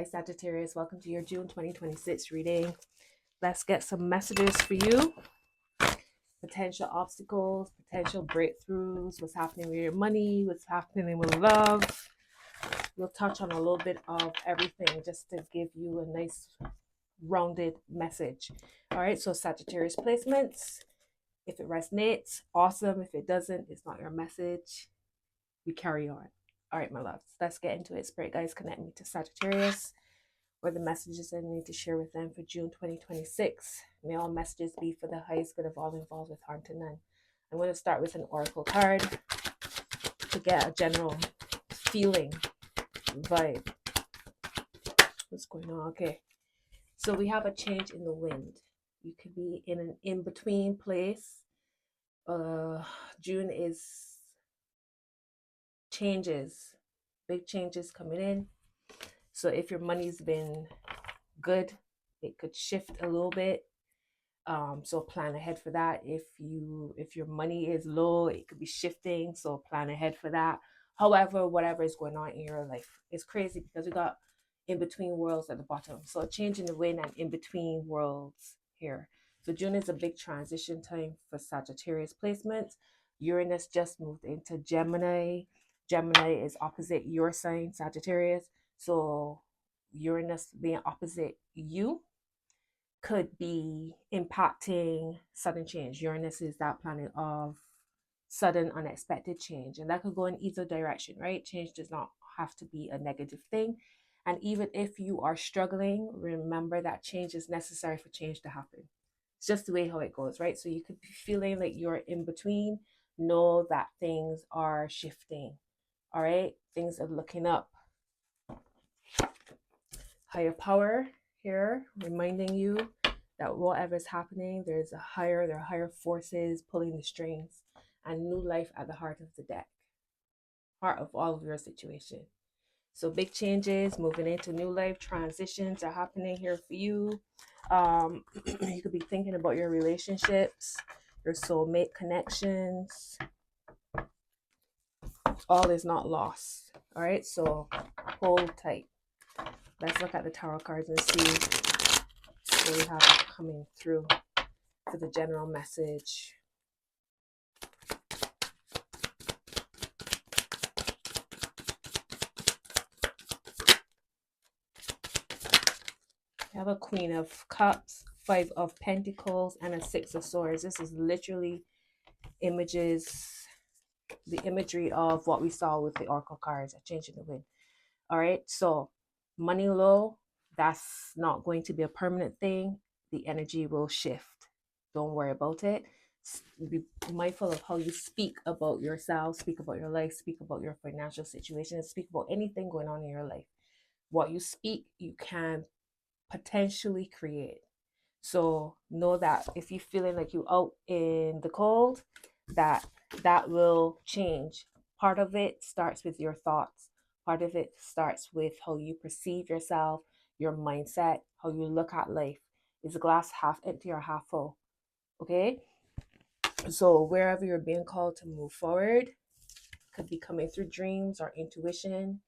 Hi Sagittarius, welcome to your June 2026 reading. Let's get some messages for you. Potential obstacles, potential breakthroughs, what's happening with your money, what's happening with love. We'll touch on a little bit of everything just to give you a nice rounded message. All right, so Sagittarius placements. If it resonates, awesome. If it doesn't, it's not your message. We carry on. All right, my loves, let's get into it. Spirit guys, connect me to Sagittarius, or the messages I need to share with them for June 2026. May all messages be for the highest good of all involved with harm to none. I'm going to start with an oracle card to get a general feeling, vibe. What's going on? Okay. So we have a change in the wind. You could be in an in-between place. June is changes, big changes coming in. So if your money's been good, it could shift a little bit. So plan ahead for that. If your money is low, it could be shifting. So plan ahead for that. However, whatever is going on in your life, it's crazy because we got in between worlds at the bottom. So a change in the wind and in between worlds here. So June is a big transition time for Sagittarius placements. Uranus just moved into Gemini. Gemini is opposite your sign, Sagittarius. So Uranus being opposite you could be impacting sudden change. Uranus is that planet of sudden, unexpected change, and that could go in either direction, right? Change does not have to be a negative thing. And even if you are struggling, remember that change is necessary for change to happen. It's just the way how it goes, right? So you could be feeling like you're in between. Know that things are shifting, all right? Things are looking up. Higher power here, reminding you that whatever is happening, there are higher forces pulling the strings, and new life at the heart of the deck, heart of all of your situation. So big changes, moving into new life, transitions are happening here for you. You could be thinking about your relationships, your soulmate connections. All is not lost. All right, so hold tight. Let's look at the tarot cards and see what we have coming through for the general message. We have a Queen of Cups, Five of Pentacles, and a Six of Swords. This is literally images, the imagery of what we saw with the Oracle cards, a change in the wind. All right, so money low, that's not going to be a permanent thing. The energy will shift. Don't worry about it. Be mindful of how you speak about yourself, speak about your life, speak about your financial situation, speak about anything going on in your life. What you speak, you can potentially create. So know that if you're feeling like you're out in the cold, that will change. Part of it starts with your thoughts. Part of it starts with how you perceive yourself, your mindset, how you look at life. Is the glass half empty or half full? Okay? So wherever you're being called to move forward, could be coming through dreams or intuition,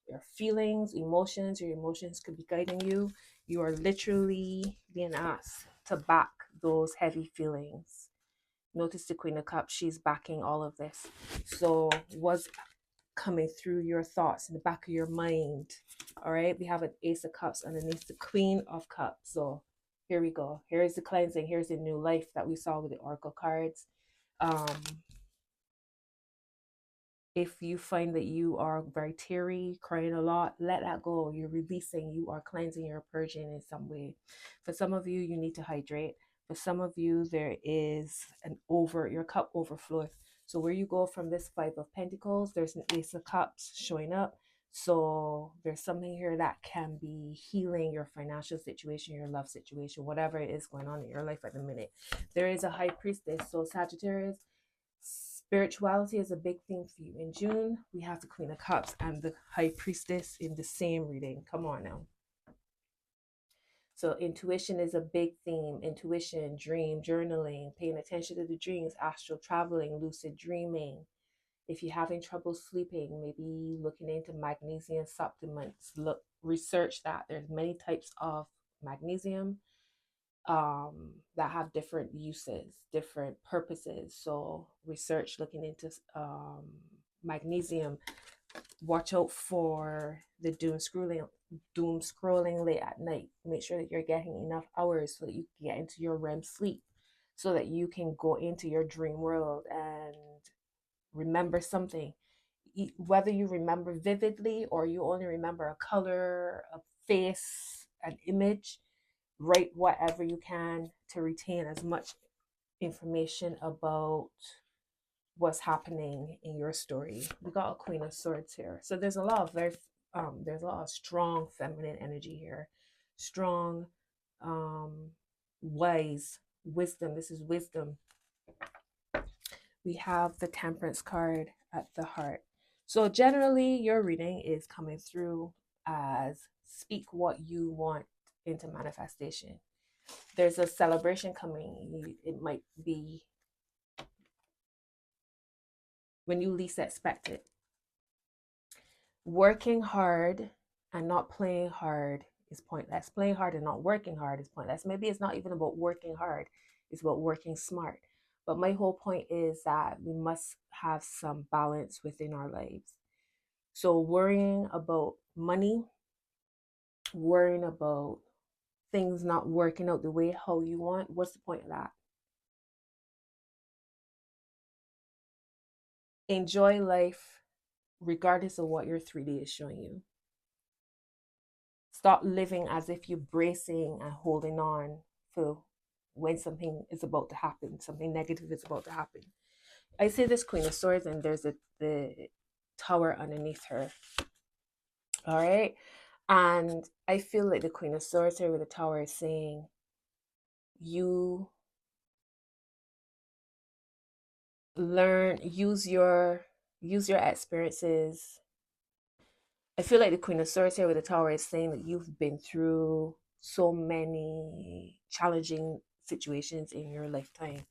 your feelings, emotions. Your emotions could be guiding you. You are literally being asked to back those heavy feelings. Notice the Queen of Cups, she's backing all of this. So what's coming through your thoughts in the back of your mind? All right, we have an Ace of Cups underneath the Queen of Cups. So here we go. Here's the cleansing. Here's the new life that we saw with the Oracle cards. If you find that you are very teary, crying a lot, let that go. You're releasing, you are cleansing, you're purging in some way. For some of you, you need to hydrate. For some of you, there is your cup overflows. So where you go from this Five of Pentacles, there's an Ace of Cups showing up. So there's something here that can be healing your financial situation, your love situation, whatever it is going on in your life at the minute. There is a High Priestess. So Sagittarius, spirituality is a big thing for you. In June, we have the Queen of Cups and the High Priestess in the same reading. Come on now. So intuition is a big theme. Intuition, dream, journaling, paying attention to the dreams, astral traveling, lucid dreaming. If you're having trouble sleeping, maybe looking into magnesium supplements. Look research that. There's many types of magnesium that have different uses, different purposes. So research looking into magnesium. Watch out for the doom scrolling late at night. Make sure that you're getting enough hours so that you can get into your REM sleep, so that you can go into your dream world and remember something. Whether you remember vividly or you only remember a color, a face, an image, write whatever you can to retain as much information about what's happening in your story. We got a Queen of Swords here. So there's a lot of there's a lot of strong feminine energy here. Strong, wise, wisdom. This is wisdom. We have the Temperance card at the heart. So generally your reading is coming through as speak what you want into manifestation. There's a celebration coming. It might be when you least expect it. Working hard and not playing hard is pointless. Playing hard and not working hard is pointless. Maybe it's not even about working hard, it's about working smart. But my whole point is that we must have some balance within our lives. So worrying about money, worrying about things not working out the way how you want, what's the point of that? Enjoy life regardless of what your 3D is showing you. Stop living as if you're bracing and holding on for when something is about to happen, something negative is about to happen. I say this Queen of Swords and there's the tower underneath her. All right. And I feel like the Queen of Swords here with the tower is saying, you learn, use your experiences. I feel like the Queen of Swords here with the tower is saying that you've been through so many challenging situations in your lifetime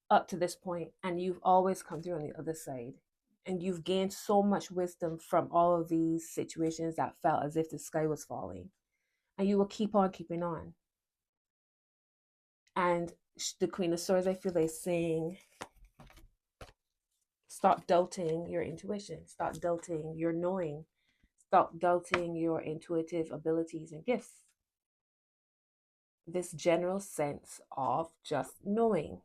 up to this point, and you've always come through on the other side. And you've gained so much wisdom from all of these situations that felt as if the sky was falling. And you will keep on keeping on. And the Queen of Swords, I feel like, saying, stop doubting your intuition. Stop doubting your knowing. Stop doubting your intuitive abilities and gifts. This general sense of just knowing.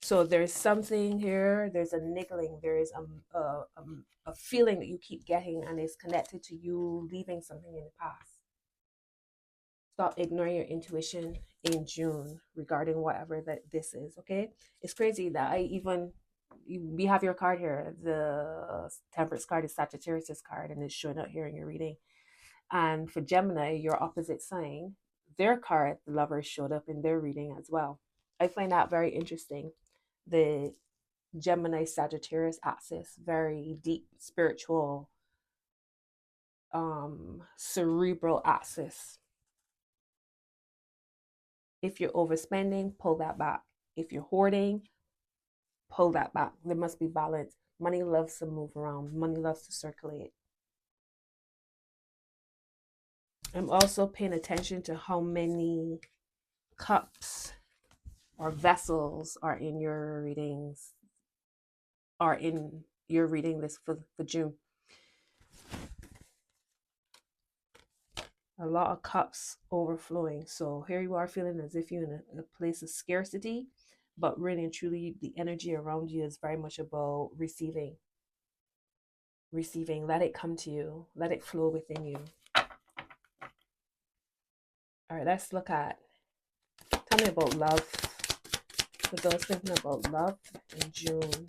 So there's something here, there's a niggling, there is a feeling that you keep getting, and it's connected to you leaving something in the past. Stop ignoring your intuition in June regarding whatever that this is, okay? It's crazy that we have your card here. The Temperance card is Sagittarius' card, and it's showing up here in your reading. And for Gemini, your opposite sign, their card, the Lovers, showed up in their reading as well. I find that very interesting. The Gemini Sagittarius axis, very deep spiritual, cerebral axis. If you're overspending, pull that back. If you're hoarding, pull that back. There must be balance. Money loves to move around. Money loves to circulate. I'm also paying attention to how many cups or vessels are in your readings, are in your reading this for June. A lot of cups overflowing. So here you are feeling as if you're in a place of scarcity, but really and truly the energy around you is very much about receiving. Let it come to you, let it flow within you. All right, let's look at, tell me about love. For those thinking about love in June,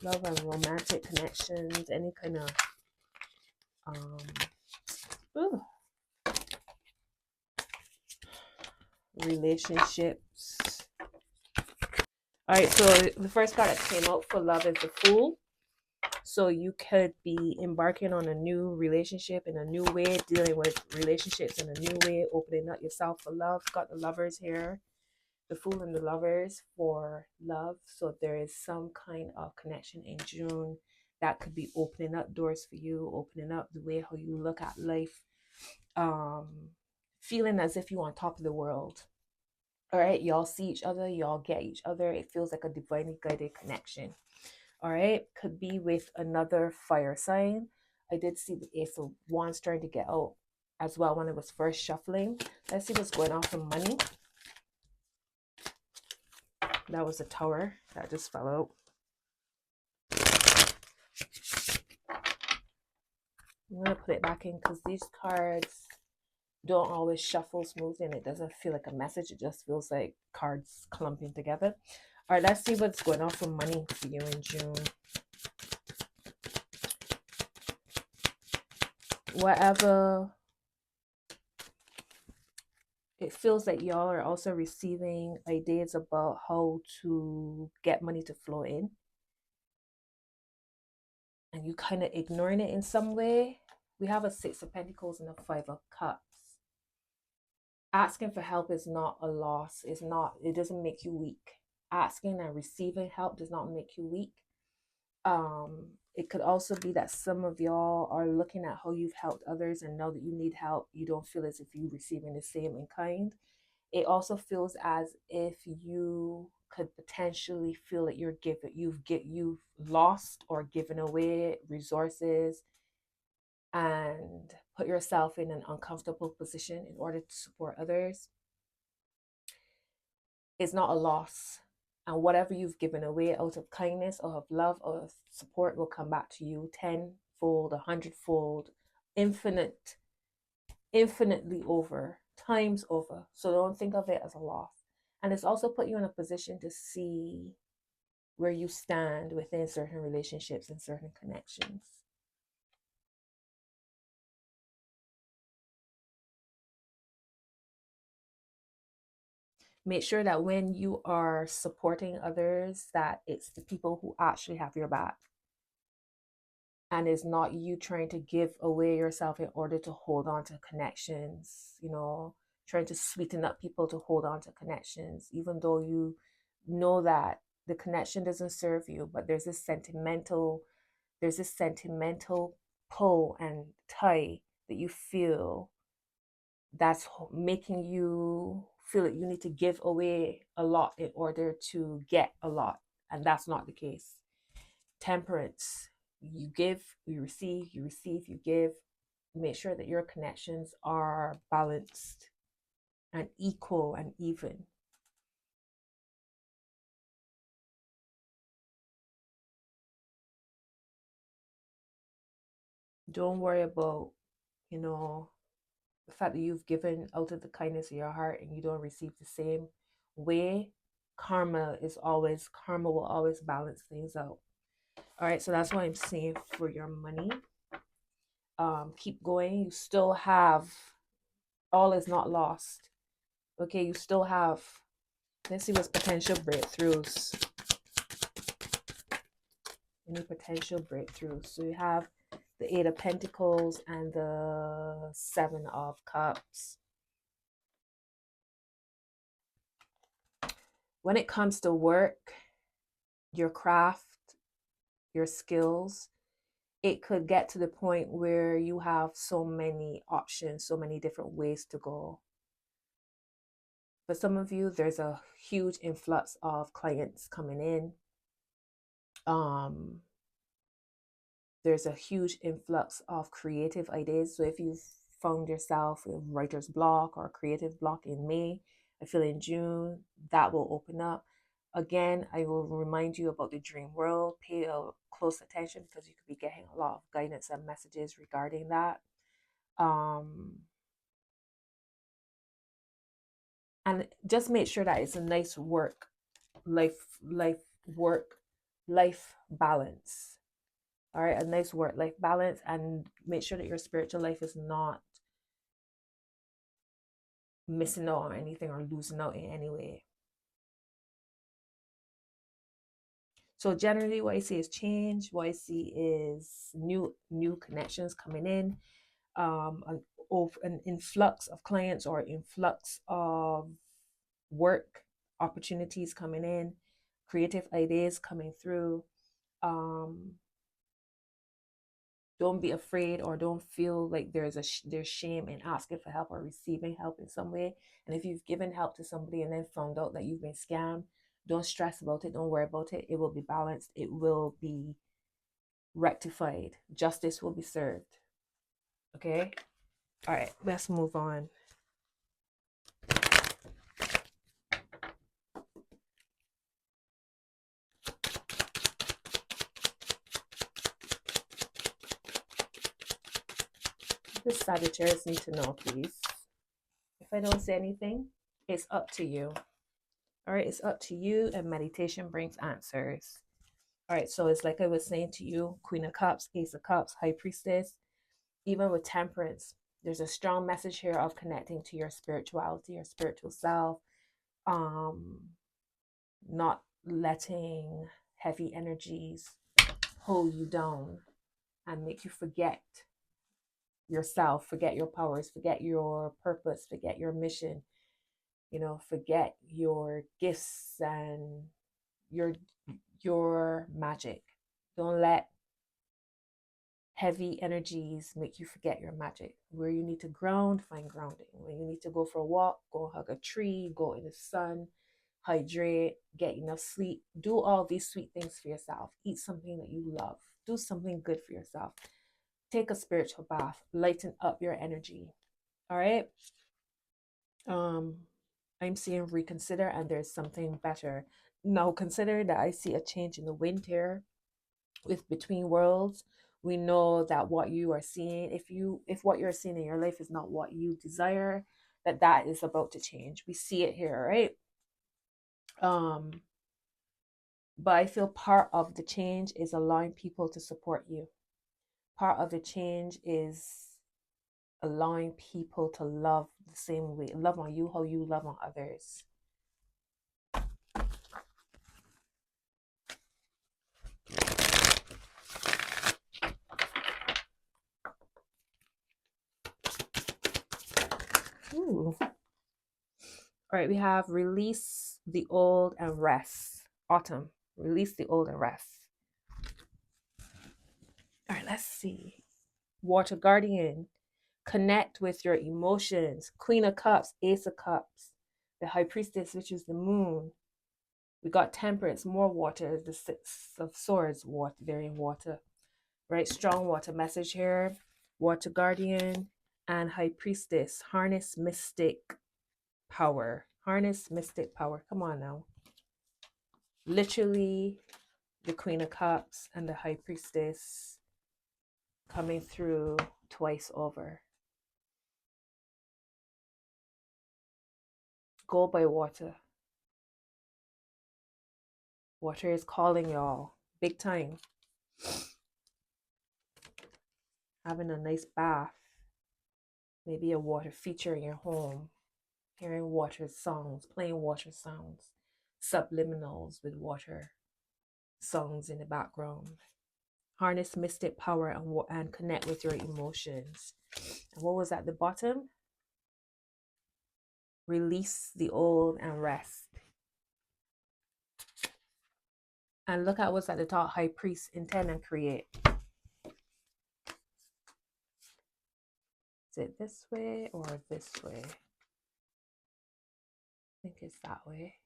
love and romantic connections, any kind of relationships. All right, so the first card that came out for love is the Fool. So you could be embarking on a new relationship in a new way, dealing with relationships in a new way, opening up yourself for love. Got the Lovers here, the Fool and the Lovers for love. So there is some kind of connection in June that could be opening up doors for you, opening up the way how you look at life, feeling as if you're on top of the world. All right, y'all see each other, y'all get each other. It feels like a divinely guided connection. All right, could be with another fire sign. I did see the Ace of Wands starting to get out as well when I was first shuffling. Let's see what's going on for money. That was a Tower that just fell out. I'm going to put it back in because these cards don't always shuffle smoothly and it doesn't feel like a message. It just feels like cards clumping together. All right, let's see what's going on for money for you in June. Whatever, it feels like y'all are also receiving ideas about how to get money to flow in. And you kind of ignoring it in some way. We have a Six of Pentacles and a Five of Cups. Asking for help is not a loss. It's not, it doesn't make you weak. Asking and receiving help does not make you weak. It could also be that some of y'all are looking at how you've helped others and know that you need help. You don't feel as if you're receiving the same in kind. It also feels as if you could potentially feel that you've lost or given away resources and put yourself in an uncomfortable position in order to support others. It's not a loss. And whatever you've given away out of kindness or of love or of support will come back to you tenfold, 100-fold, infinitely over, times over. So don't think of it as a loss. And it's also put you in a position to see where you stand within certain relationships and certain connections. Make sure that when you are supporting others, that it's the people who actually have your back. And it's not you trying to give away yourself in order to hold on to connections, trying to sweeten up people to hold on to connections, even though you know that the connection doesn't serve you, but there's this sentimental pull and tie that you feel that's making you feel that you need to give away a lot in order to get a lot. And that's not the case. Temperance. You give, you receive, you give. Make sure that your connections are balanced and equal and even. Don't worry about, the fact that you've given out of the kindness of your heart and you don't receive the same way. Karma will always balance things out. All right, so that's what I'm saying for your money. Keep going. You still have, all is not lost. Okay, you still have, let's see what's potential breakthroughs. Any potential breakthroughs. So you have the Eight of Pentacles and the Seven of Cups. When it comes to work, your craft, your skills, it could get to the point where you have so many options, so many different ways to go. For some of you, there's a huge influx of clients coming in. There's a huge influx of creative ideas. So if you've found yourself in writer's block or creative block in May, I feel in June, that will open up. Again, I will remind you about the dream world. Pay close attention because you could be getting a lot of guidance and messages regarding that. And just make sure that it's a nice life balance. All right, a nice work-life balance, and make sure that your spiritual life is not missing out on anything or losing out in any way. So generally what I see is change. What I see is new connections coming in, an influx of clients or influx of work opportunities coming in, creative ideas coming through. Don't be afraid, or don't feel like there's shame in asking for help or receiving help in some way. And if you've given help to somebody and then found out that you've been scammed, don't stress about it. Don't worry about it. It will be balanced. It will be rectified. Justice will be served. Okay? All right, let's move on. The Sagittarius need to know, please. If I don't say anything, it's up to you. All right, it's up to you, and meditation brings answers. All right, so it's like I was saying to you, Queen of Cups, Ace of Cups, High Priestess, even with Temperance, there's a strong message here of connecting to your spirituality, your spiritual self, not letting heavy energies hold you down and make you forget yourself, forget your powers, forget your purpose, forget your mission, forget your gifts and your magic. Don't let heavy energies make you forget your magic. Where you need to ground, find grounding. When you need to go for a walk, go hug a tree, go in the sun, hydrate, get enough sleep. Do all these sweet things for yourself. Eat something that you love. Do something good for yourself. Take a spiritual bath. Lighten up your energy. All right. I'm seeing reconsider, and there's something better. Now consider that I see a change in the wind here with between worlds. We know that what you are seeing, if what you're seeing in your life is not what you desire, that is about to change. We see it here, right? But I feel part of the change is allowing people to support you. Part of the change is allowing people to love the same way, love on you how you love on others. Ooh. All right, we have release the old and rest. Autumn, release the old and rest. All right, let's see. Water Guardian, connect with your emotions. Queen of Cups, Ace of Cups, the High Priestess, which is the moon. We got Temperance, more water, the Six of Swords, water, they're in water, right? Strong water message here. Water Guardian and High Priestess, harness mystic power. Harness mystic power. Come on now. Literally, the Queen of Cups and the High Priestess coming through twice over. Go by water. Water is calling y'all. Big time. Having a nice bath. Maybe a water feature in your home. Hearing water songs, playing water sounds. Subliminals with water songs in the background. Harness mystic power and connect with your emotions. And what was at the bottom? Release the old and rest. And look at what's at the top. High Priest, intend and create. Is it this way or this way? I think it's that way.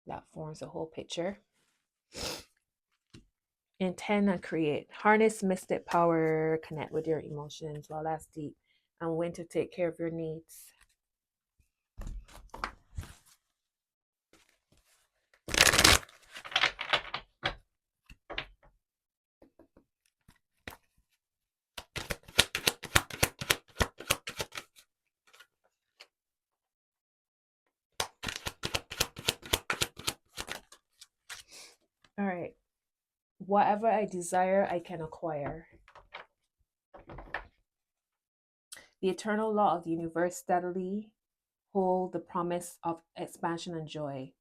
That forms a whole picture. Intend and create. Harness mystic power. Connect with your emotions. Well, that's deep. And when to take care of your needs. All right. Whatever I desire, I can acquire. The eternal law of the universe steadily hold the promise of expansion and joy.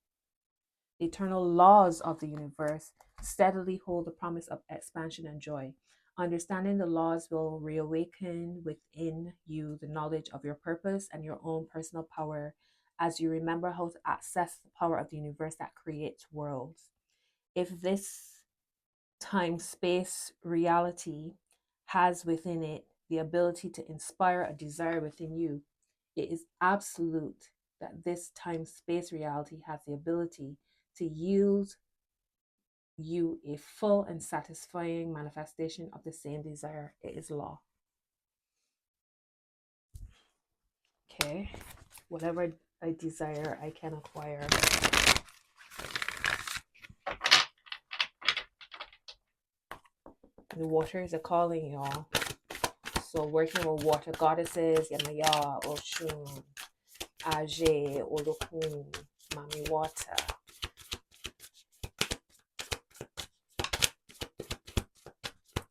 The eternal laws of the universe steadily hold the promise of expansion and joy. Understanding the laws will reawaken within you the knowledge of your purpose and your own personal power as you remember how to access the power of the universe that creates worlds. If this time-space reality has within it the ability to inspire a desire within you. It is absolute that this time-space reality has the ability to yield you a full and satisfying manifestation of the same desire. It is law. Okay, whatever I desire, I can acquire. The waters are calling, y'all. So working with water goddesses, Yamaya, Oshun, Aje, Olokun, Mami Water.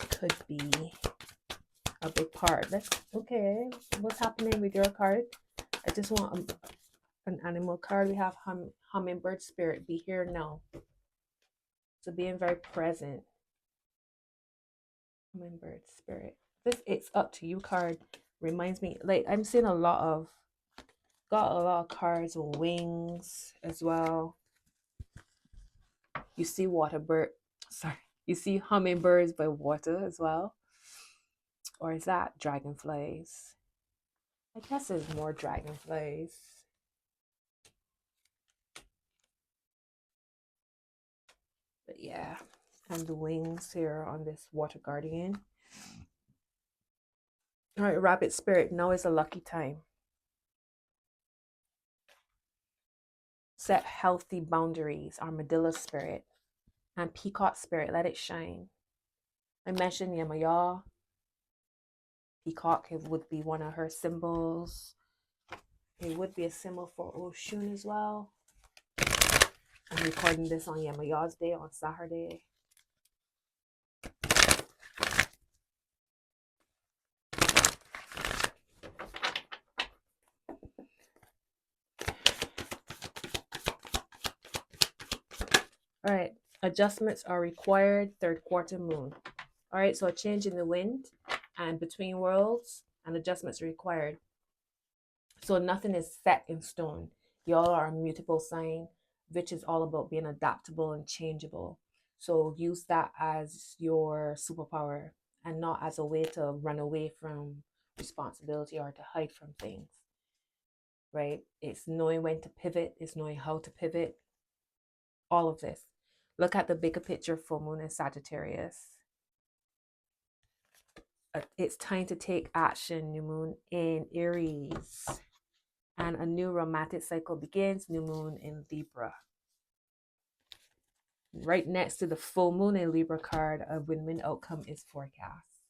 Could be a big part. Okay, what's happening with your card? I just want an animal card. We have hummingbird spirit. Be here now. So being very present. Hummingbird spirit. This it's up to you card reminds me, like I'm seeing got a lot of cards with wings as well. You see you see hummingbirds by water as well. Or is that dragonflies? I guess there's more dragonflies. But yeah, and the wings here on this water guardian. All right, rabbit spirit, now is a lucky time. Set healthy boundaries. Armadillo spirit and peacock spirit, let it shine. I mentioned Yamaya. Peacock, it would be one of her symbols. It would be a symbol for Oshun as well. I'm recording this on Yamaya's day, on Saturday. All right, adjustments are required, third quarter moon. All right, so a change in the wind and between worlds, and adjustments are required. So nothing is set in stone. Y'all are a mutable sign, which is all about being adaptable and changeable. So use that as your superpower and not as a way to run away from responsibility or to hide from things, right? It's knowing when to pivot, it's knowing how to pivot, all of this. Look at the bigger picture, full moon in Sagittarius. It's time to take action, new moon in Aries. And a new romantic cycle begins, new moon in Libra. Right next to the full moon in Libra card, a win-win outcome is forecast.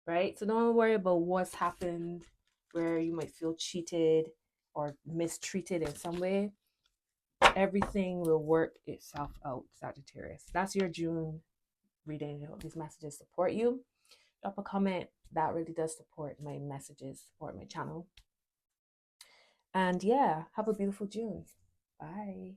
Right? So don't worry about what's happened, where you might feel cheated or mistreated in some way. Everything will work itself out, Sagittarius. That's your June reading. I hope these messages support you. Drop a comment. That really does support my messages, support my channel. And yeah, have a beautiful June. Bye.